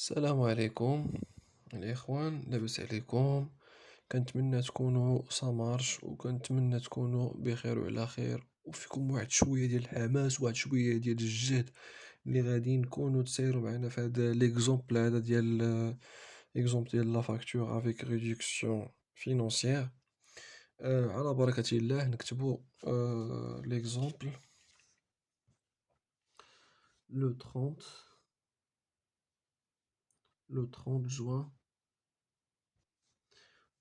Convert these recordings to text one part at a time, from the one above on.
السلام عليكم الإخوان، لاباس عليكم؟ كنتمنى تكونوا سمارش وكنتمنى تكونوا بخير وعلى خير وفيكم واحد شوية ديال الحماس وواحد شوية ديال الجهد اللي غادي نكونوا تسيروا معنا في هذا ليكزومبل هذا ديال اكزومبل ديال لا فاكتور افيك ريدكسيون فينونسيير. على بركة الله نكتبوا ليكزومبل لو 30 لو 30 جوان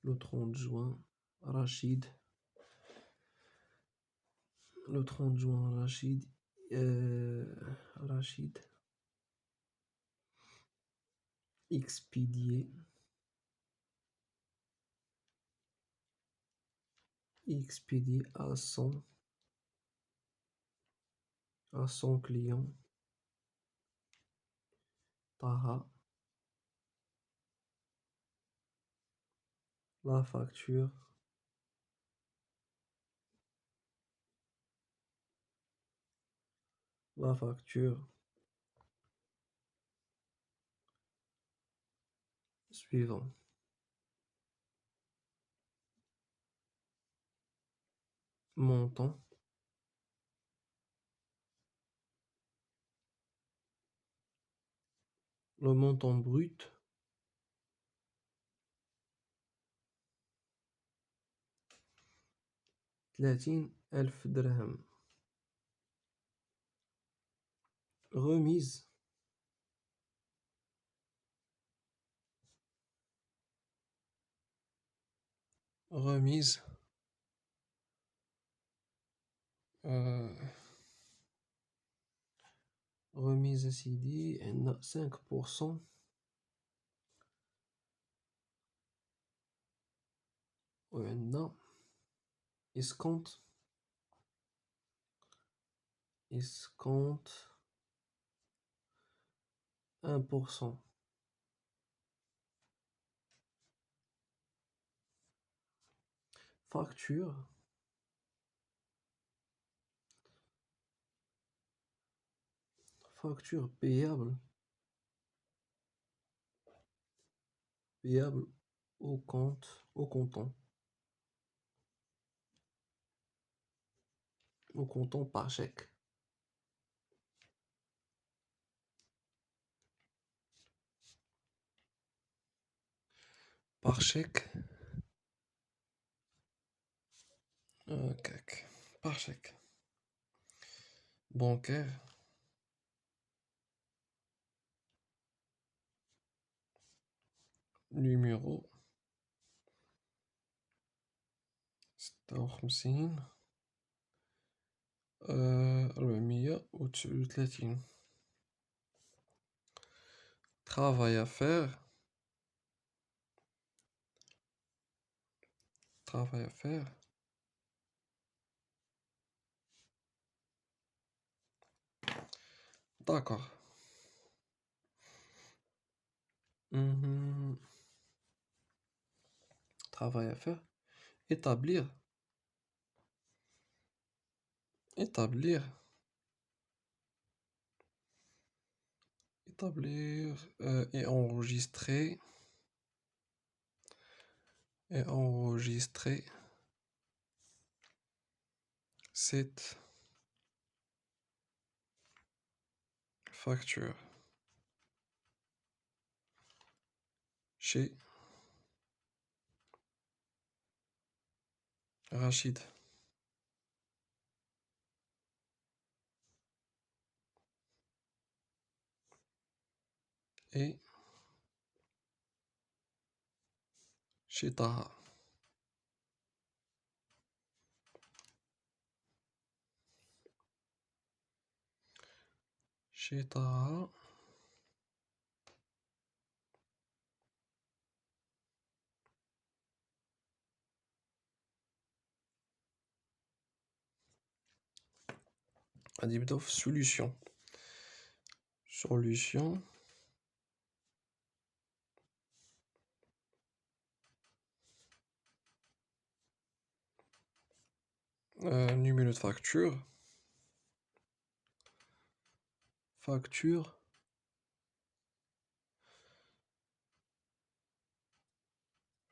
لو 30 جوان رشيد لو 30 جوان رشيد expédié expédié à son client Taha la facture la facture suivante. Montant le montant brut 30,000 درهم. Remise remise euh, remise أسيدي عندنا 5% وعندنا escompte 1%. Facture payable au comptant par chèque. Par chèque, par chèque. Bancaire, numéro 56 439. Travail à faire, travail à faire. D'accord. Mhm. Travail à faire. Établir, établir, établir et enregistrer, et enregistrer cette facture chez Rachid et chez Taha. Chez Taha. غادي نبداو في solution. Solution. Numéro de facture. Facture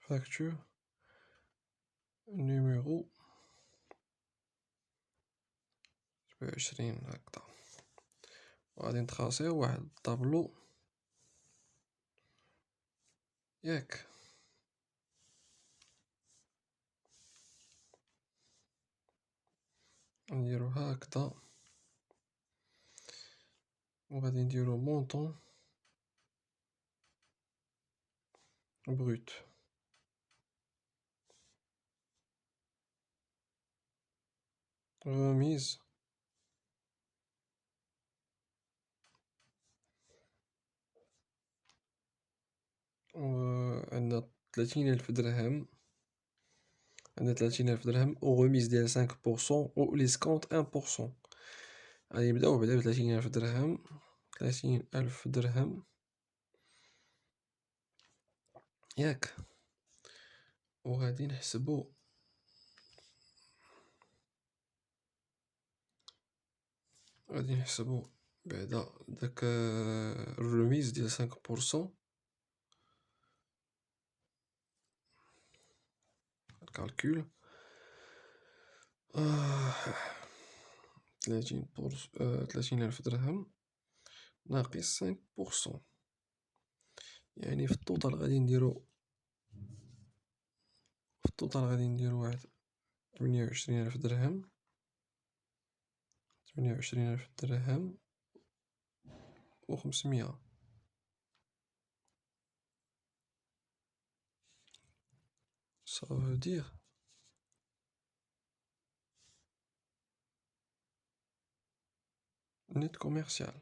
فاكتور نيميرو 27 هكذا، وغادي نتخاصيو واحد الطابلو ياك. نديرو هكذا وغادي نديرو مونطون بروت. غوميز عندنا 30,000 درهم، عندنا 30,000 درهم وغوميز ديال 5% و ليسكونت 1%. غادي نبداو بعدا ب30,000 درهم. 30,000 درهم ياك، وغادي نحسبو بعدا داك الرميز ديال 5%. الكالكول 30,000 درهم ناقص 5%، يعني في التوتال غادي نديرو واحد 28,000 درهم. 28,000 درهم و500. Ça veut dire net commercial.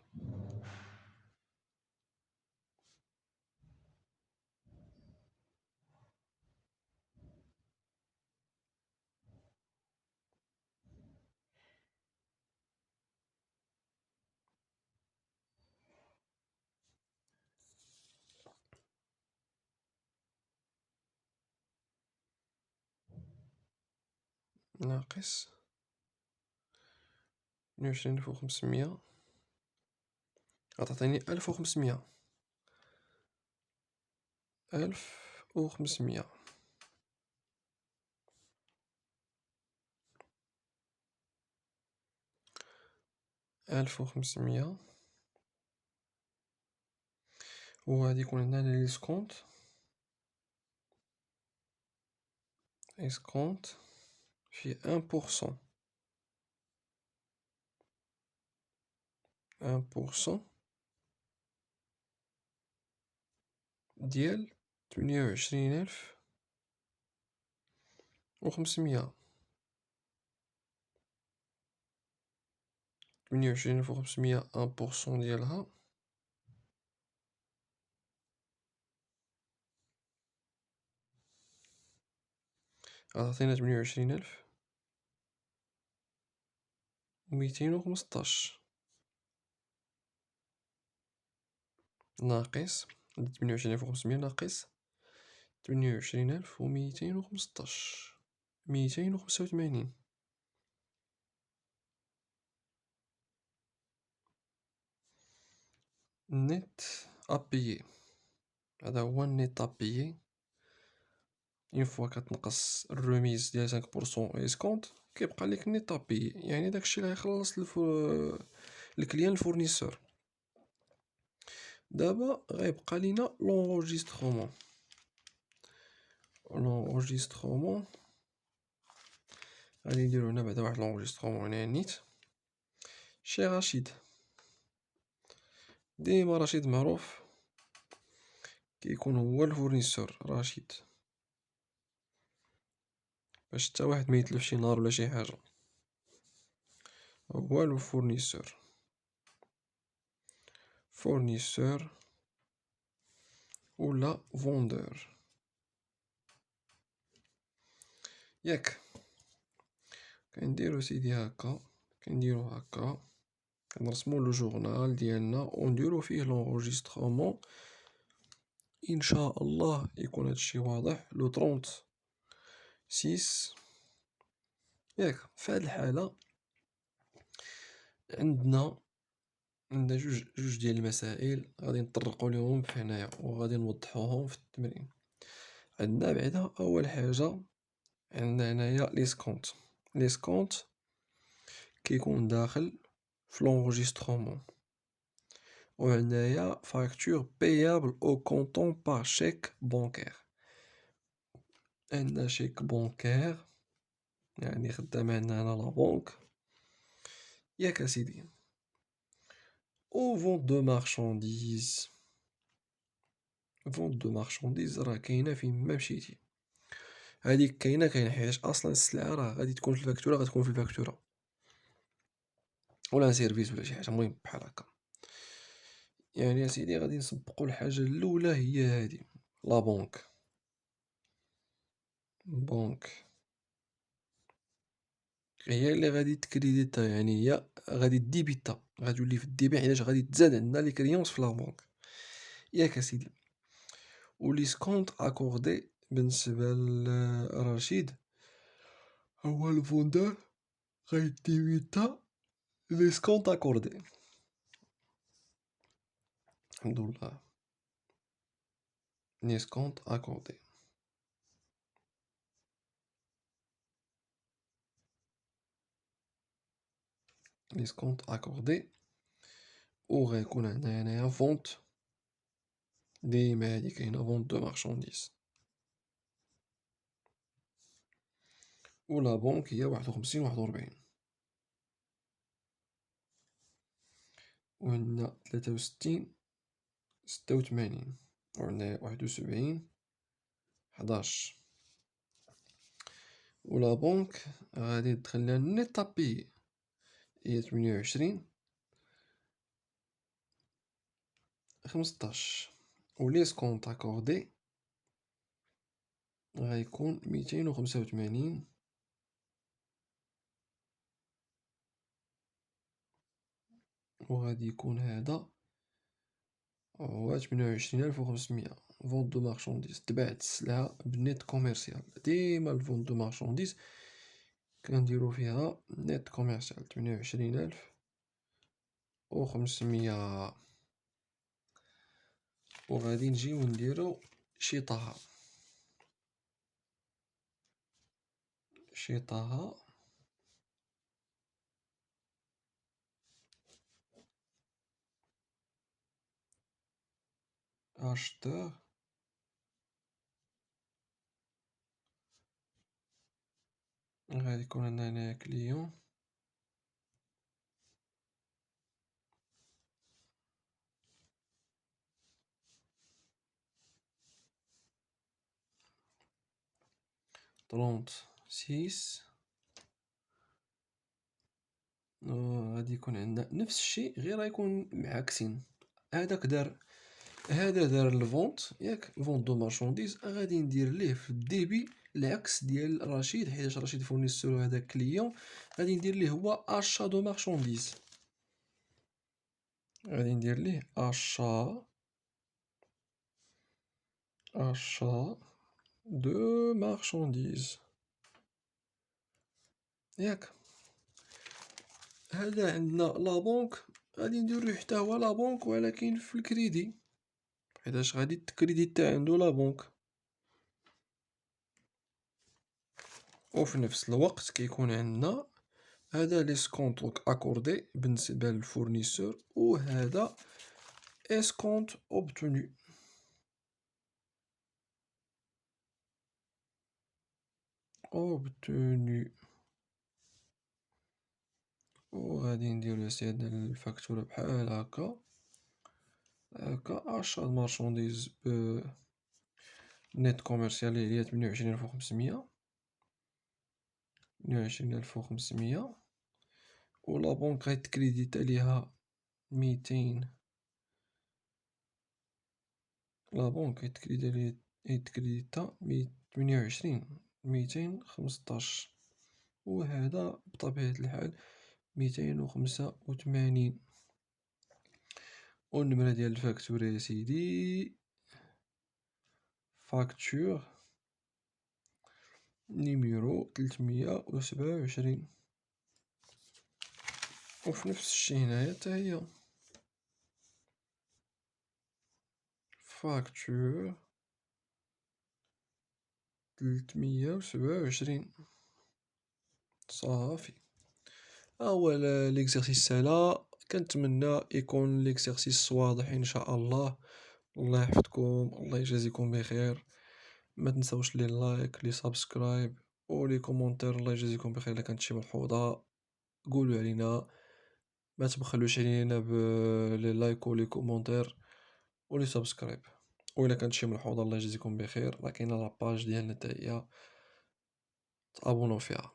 ناقص 28,500 غتعطيني 1,500. 1,500 1,500 وغادي يكون عندنا ليسكونت. في 1%. 1% ديال 28,500. 28,500 1% ديالها غتعطينا 28,215 ناقص 28,500 ناقص 28,215 285. نت ابيي، هذا هو النت ابيي. اون فوا كتنقص الرميز ديال 5% ايسكونت كيبقى لك نت ابيي، يعني داكشي اللي غيخلص الكليان الفورنيسور. دابا غيبقى لينا لونجسترومون. غادي نديرو هنا بعدا واحد لونجسترومون هنا نيت. شي رشيد، ديما رشيد معروف كيكون هو الفورنيسور رشيد، باش حتى واحد ما يتلف شي نهار ولا شي حاجه. هو الفورنيسور ولا فوندور ياك. كنديرو سيدي هكا، كنرسمو لو جورنال ديالنا ونديرو فيه لونجسترومون. ان شاء الله يكون هادشي واضح. لو 36 ياك. في هاد الحالة عندنا جوج ديال المسائل غادي نطرقو ليهم في هنايا وغادي نوضحوهم في التمرين. عندنا بعدا أول حاجة عندنا هنايا لي سكونت كيكون داخل في لونغيسترومون، وهنايا فاكتور بايابل أو كونطون باغ شيك بونكير. عندنا شيك بونكير يعني خدام عندنا هنا لا بونك، ياك اسيدي. او فونت دو مارشانديز، فونت دو مارشانديز راه كاينة فين ما مشيتي، هاديك كاينة حيتاش أصلا السلعة راه غادي تكون في الفاكتورة، غتكون في الفاكتورة، ولا سيرفيس ولا شي حاجة مهم بحال هكا. يعني اسيدي غادي نسبقو الحاجة الأولى هي هادي لا بونك. بونك هي اللي غادي تكريديتا، يعني هي غادي ديبيتا، غتولي في الديبي حيتاش غادي تزاد عندنا لي كريونس في لا بونك، ياك اسيدي. و لي سكونط اكوردي بالنسبة لرشيد هو الفوندور غيديبيتا لي سكونط اكوردي. الحمد لله، لي سكونط اكوردي، لي سكونط اكوردي. و غيكون عندنا هنايا فونت، ديما هادي كاينة فونت دو مارشانديز. و لا بونك هي 51 41. و عندنا 63 86. و عندنا 71 11. و لا بونك غادي تدخلنا نيت ابي هي 28 15. و لي سكونط اكوردي غيكون 285. و غادي يكون هذا هو 28500. فونت دو مارشانديز تباعت السلعة بالنيت كوميرسيال، ديما الفونت دو مارشانديز كنديرو فيها نيت كوميرسيال 28500. و غادي نجيو نديرو شيطاها، شيطاها اشتر غادي يكون عندنا هنايا كليون، طرونت سيس. غادي يكون عندنا نفس الشيء غير غيكون معاكسين. هذاك دار، هذا دار الفونت ياك، فونت دو مارشانديز، غادي ندير ليه في الديبي العكس ديال رشيد، حيت رشيد فورنيسور هذا كليون، غادي ندير ليه هو اشا دو مارشانديز. غادي ندير ليه اشا، اشا دو مارشانديز، ياك. هذا عندنا لا بونك، غادي نديرو حتى هو لا بونك ولكن في الكريدي، حيتاش غادي تكريديتا عندو لا بونك. وفي نفس الوقت كيكون عندنا هذا لي سكونط اكوردي بالنسبة للفورنيسور، وهذا اسكونت اوبتوني. اوبتوني. وغادي نديرو سيد الفاكتورة بحال هكا، هكا اشا مارشانديز ب نيت كوميرسيال هي 28500، 28500. و لا بونك غيتكريديتا ليها 200، لا بونك يتكريديتا 28 215. وهذا بطبيعة الحال 285. والنمرة ديال الفاكتورة يا سيدي فاكتور نيميرو 327. وفي نفس الشي هنايا تا هي فاكتور 327. صافي. ها هو ليكزارسيس سالا. كنتمنى يكون ليكزارسيس واضح ان شاء الله. الله يحفظكم، الله يجازيكم بخير. ما تنساوش لي لايك، لي سبسكرايب، ولي كومونتير. الله يجازيكم بخير. الا كانت شي ملحوظة قولوا علينا، ما تبخلوش علينا لي لايك ولي كومونتير ولي سبسكرايب. وإلا كانت شي ملحوظة الله يجازيكم بخير، راه كاينة لاباج ديالنا حتى هي، تابوناو فيها.